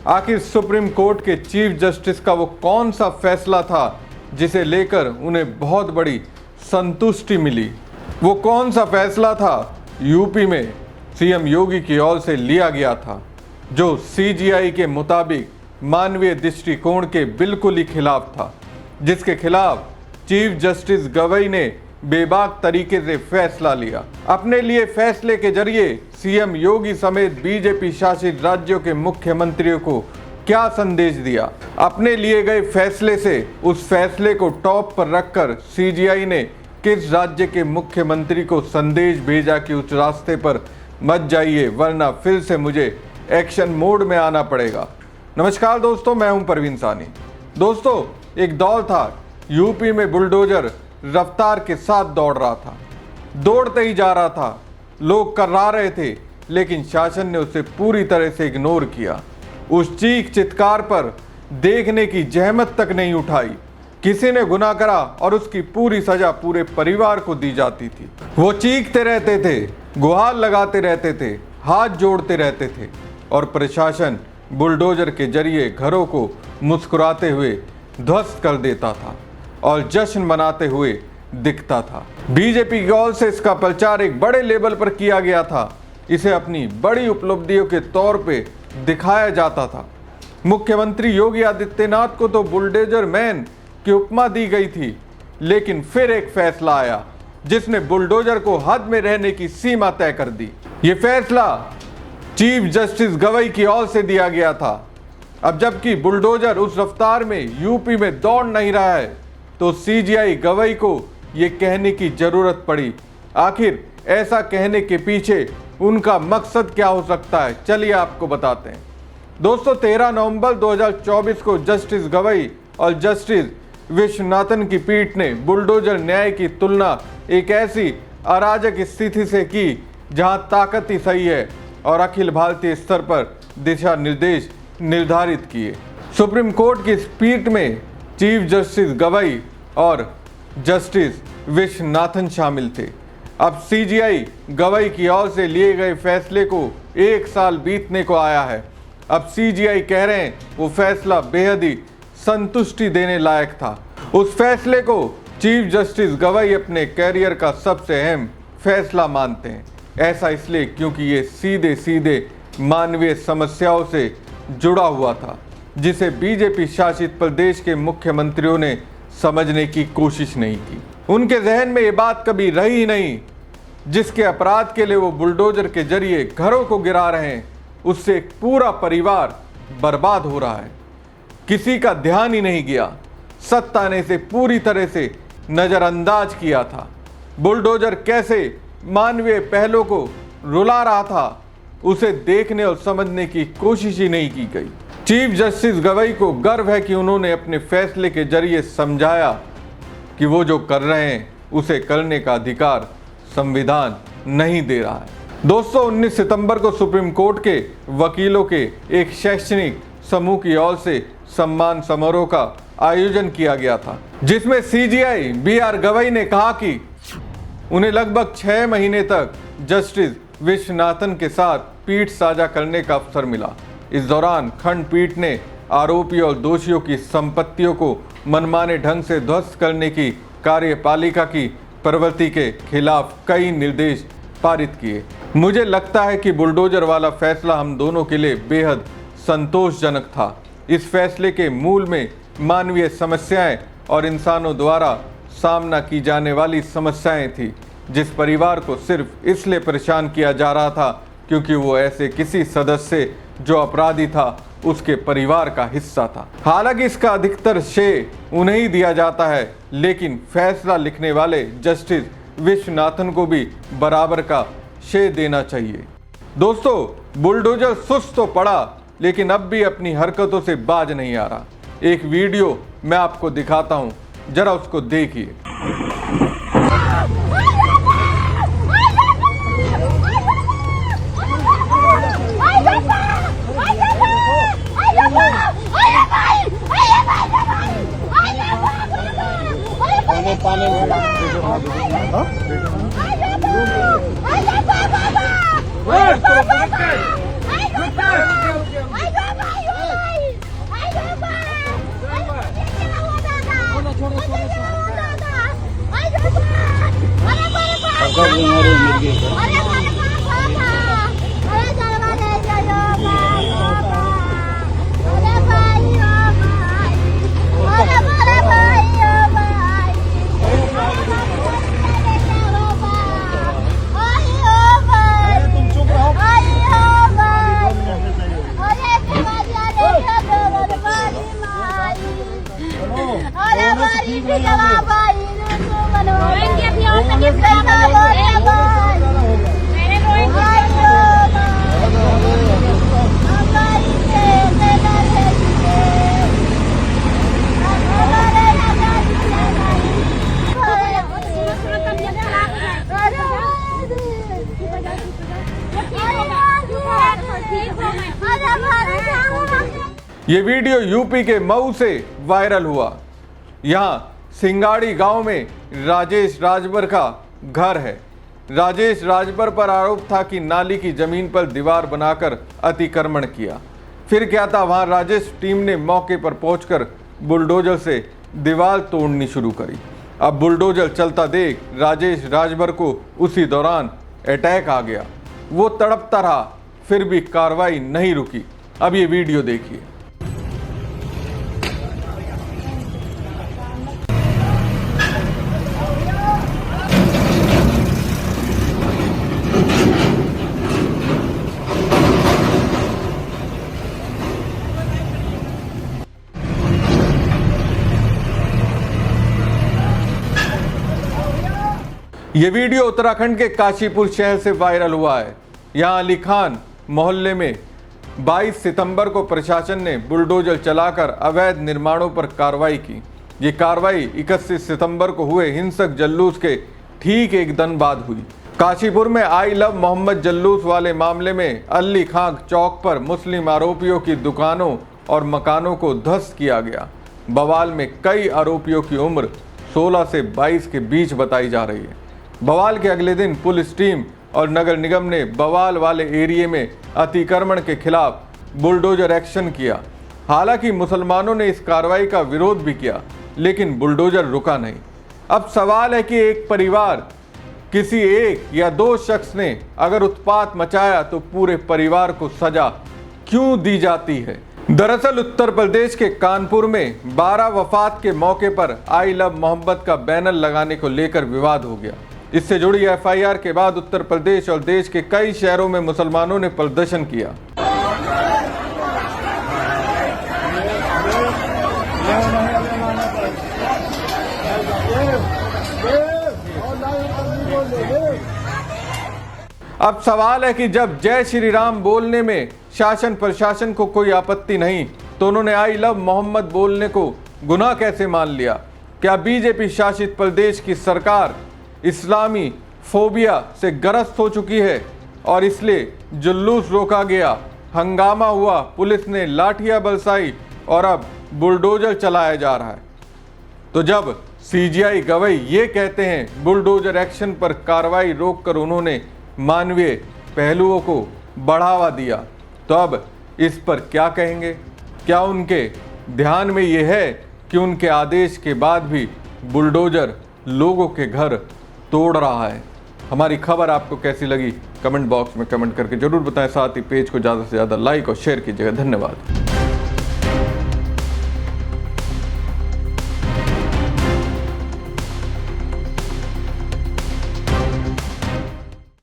आखिर supreme court के chief justice का वो कौन सा फैसला था जिसे लेकर उन्हें बहुत बड़ी संतुष्टि मिली? वो कौन सा फैसला था यूपी में सीएम योगी की ओर से लिया गया था, जो सीजीआई के मुताबिक मानवीय दृष्टिकोण के बिल्कुल ही खिलाफ था, जिसके खिलाफ चीफ जस्टिस गवई ने बेबाक तरीके से फैसला लिया। अपने लिए फैसले के जरिए सीएम योगी समेत बीजेपी शासित राज्यों के मुख्यमंत्रियों को क्या संदेश दिया? अपने लिए गए फैसले से उस फैसले को टॉप पर रखकर सीजीआई ने किस राज्य के मुख्यमंत्री को संदेश भेजा कि उस रास्ते पर मत जाइए वरना फिर से मुझे एक्शन मोड में आना पड़ेगा। नमस्कार दोस्तों, मैं हूं परवीन सानी। दोस्तों, एक दौर था यूपी में बुलडोजर रफ्तार के साथ दौड़ रहा था, दौड़ते ही जा रहा था। लोग कर्रा रहे थे, लेकिन शासन ने उसे पूरी तरह से इग्नोर किया। उस चीख चित्कार पर देखने की जहमत तक नहीं उठाई। किसी ने गुनाह करा और उसकी पूरी सजा पूरे परिवार को दी जाती थी। वो चीखते रहते थे, गुहार लगाते रहते थे, हाथ जोड़ते रहते थे और प्रशासन बुलडोजर के जरिए घरों को मुस्कुराते हुए ध्वस्त कर देता था और जश्न मनाते हुए दिखता था। बीजेपी की ओर से इसका प्रचार एक बड़े लेवल पर किया गया था। इसे अपनी बड़ी उपलब्धियों के तौर पे दिखाया जाता था। मुख्यमंत्री योगी आदित्यनाथ को तो बुलडोजर मैन की उपमा दी गई थी, लेकिन फिर एक फैसला आया जिसने बुलडोजर को हद में रहने की सीमा तय कर दी। ये फैसला चीफ जस्टिस गवई की ओर से दिया गया था। अब जबकि बुलडोजर उस रफ्तार में यूपी में दौड़ नहीं रहा है, तो सीजीआई गवई को ये कहने की जरूरत पड़ी। आखिर ऐसा कहने के पीछे उनका मकसद क्या हो सकता है, चलिए आपको बताते हैं। दोस्तों, 13 नवंबर 2024 को जस्टिस गवई और जस्टिस विश्वनाथन की पीठ ने बुलडोजर न्याय की तुलना एक ऐसी अराजक स्थिति से की जहां ताकत ही सही है और अखिल भारतीय स्तर पर दिशा निर्देश निर्धारित किए। सुप्रीम कोर्ट की इस पीठ में चीफ जस्टिस गवई और जस्टिस विश्वनाथन शामिल थे। अब सीजीआई गवई की ओर से लिए गए फैसले को 1 साल बीतने को आया है। अब सीजीआई कह रहे हैं वो फैसला बेहद ही संतुष्टि देने लायक था। उस फैसले को चीफ जस्टिस गवई अपने कैरियर का सबसे अहम फैसला मानते हैं। ऐसा इसलिए क्योंकि ये सीधे सीधे मानवीय समस्याओं से जुड़ा हुआ था, जिसे बीजेपी शासित प्रदेश के मुख्यमंत्रियों ने समझने की कोशिश नहीं की। उनके जहन में ये बात कभी रही ही नहीं, जिसके अपराध के लिए वो बुलडोजर के जरिए घरों को गिरा रहे हैं, उससे एक पूरा परिवार बर्बाद हो रहा है। किसी का ध्यान ही नहीं गया। सत्ता ने इसे पूरी तरह से नजरअंदाज किया था। बुलडोजर कैसे मानवीय पहलों को रुला रहा था, उसे देखने और समझने की कोशिश ही नहीं की गई। चीफ जस्टिस गवई को गर्व है कि उन्होंने अपने फैसले के जरिए समझाया कि वो जो कर रहे हैं उसे करने का अधिकार संविधान नहीं दे रहा है। दोस्तों, 19 सितंबर को सुप्रीम कोर्ट के वकीलों के एक शैक्षणिक समूह की ओर से सम्मान समारोह का आयोजन किया गया था, जिसमें सीजीआई बीआर गवई ने कहा कि उन्हें लगभग 6 महीने तक जस्टिस विश्वनाथन के साथ पीठ साझा करने का अवसर मिला। इस दौरान खंडपीठ ने आरोपी और दोषियों की संपत्तियों को मनमाने ढंग से ध्वस्त करने की कार्यपालिका की प्रवृत्ति के खिलाफ कई निर्देश पारित किए। मुझे लगता है कि बुलडोजर वाला फैसला हम दोनों के लिए बेहद संतोषजनक था। इस फैसले के मूल में मानवीय समस्याएं और इंसानों द्वारा सामना की जाने वाली समस्याएं थी, जिस परिवार को सिर्फ इसलिए परेशान किया जा रहा था क्योंकि वो ऐसे किसी सदस्य जो अपराधी था उसके परिवार का हिस्सा था। हालांकि इसका अधिकतर श्रेय उन्हें ही दिया जाता है, लेकिन फैसला लिखने वाले जस्टिस विश्वनाथन को भी बराबर का श्रेय देना चाहिए। दोस्तों, बुलडोजर सुस्त तो पड़ा, लेकिन अब भी अपनी हरकतों से बाज नहीं आ रहा। एक वीडियो मैं आपको दिखाता हूं, जरा उसको देखिए। ये वीडियो यूपी के मऊ से वायरल हुआ। यहाँ सिंगाड़ी गांव में राजेश राजभर का घर है। राजेश राजभर पर आरोप था कि नाली की जमीन पर दीवार बनाकर अतिक्रमण किया। फिर क्या था, वहां राजेश टीम ने मौके पर पहुंचकर बुलडोजर से दीवार तोड़नी शुरू करी। अब बुलडोजर चलता देख राजेश राजभर को उसी दौरान अटैक आ गया। वो तड़पता रहा, फिर भी कार्रवाई नहीं रुकी। अब ये वीडियो देखिए। ये वीडियो उत्तराखंड के काशीपुर शहर से वायरल हुआ है। यहाँ अली खान मोहल्ले में 22 सितंबर को प्रशासन ने बुलडोजर चलाकर अवैध निर्माणों पर कार्रवाई की। ये कार्रवाई 31 सितंबर को हुए हिंसक जुलूस के ठीक एक दिन बाद हुई। काशीपुर में आई लव मोहम्मद जुलूस वाले मामले में अली खान चौक पर मुस्लिम आरोपियों की दुकानों और मकानों को ध्वस्त किया गया। बवाल में कई आरोपियों की उम्र 16 से 22 के बीच बताई जा रही है। बवाल के अगले दिन पुलिस टीम और नगर निगम ने बवाल वाले एरिया में अतिक्रमण के खिलाफ बुलडोजर एक्शन किया। हालांकि मुसलमानों ने इस कार्रवाई का विरोध भी किया, लेकिन बुलडोजर रुका नहीं। अब सवाल है कि एक परिवार, किसी एक या दो शख्स ने अगर उत्पात मचाया तो पूरे परिवार को सजा क्यों दी जाती है? दरअसल उत्तर प्रदेश के कानपुर में 12 वफात के मौके पर आई लव मोहम्मद का बैनर लगाने को लेकर विवाद हो गया। इससे जुड़ी एफआईआर के बाद उत्तर प्रदेश और देश के कई शहरों में मुसलमानों ने प्रदर्शन किया। अब सवाल है कि जब जय श्री राम बोलने में शासन प्रशासन को कोई आपत्ति नहीं, तो उन्होंने आई लव मोहम्मद बोलने को गुनाह कैसे मान लिया? क्या बीजेपी शासित प्रदेश की सरकार इस्लामी फोबिया से ग्रस्त हो चुकी है और इसलिए जुलूस रोका गया, हंगामा हुआ, पुलिस ने लाठियां बरसाई और अब बुलडोजर चलाया जा रहा है? तो जब सीजीआई गवाही ये कहते हैं बुलडोजर एक्शन पर कार्रवाई रोककर उन्होंने मानवीय पहलुओं को बढ़ावा दिया, तो अब इस पर क्या कहेंगे? क्या उनके ध्यान में ये है कि उनके आदेश के बाद भी बुलडोजर लोगों के घर तोड़ रहा है? हमारी खबर आपको कैसी लगी कमेंट बॉक्स में कमेंट करके जरूर बताएं। साथ ही पेज को ज़्यादा से ज़्यादा लाइक और शेयर कीजिएगा। धन्यवाद।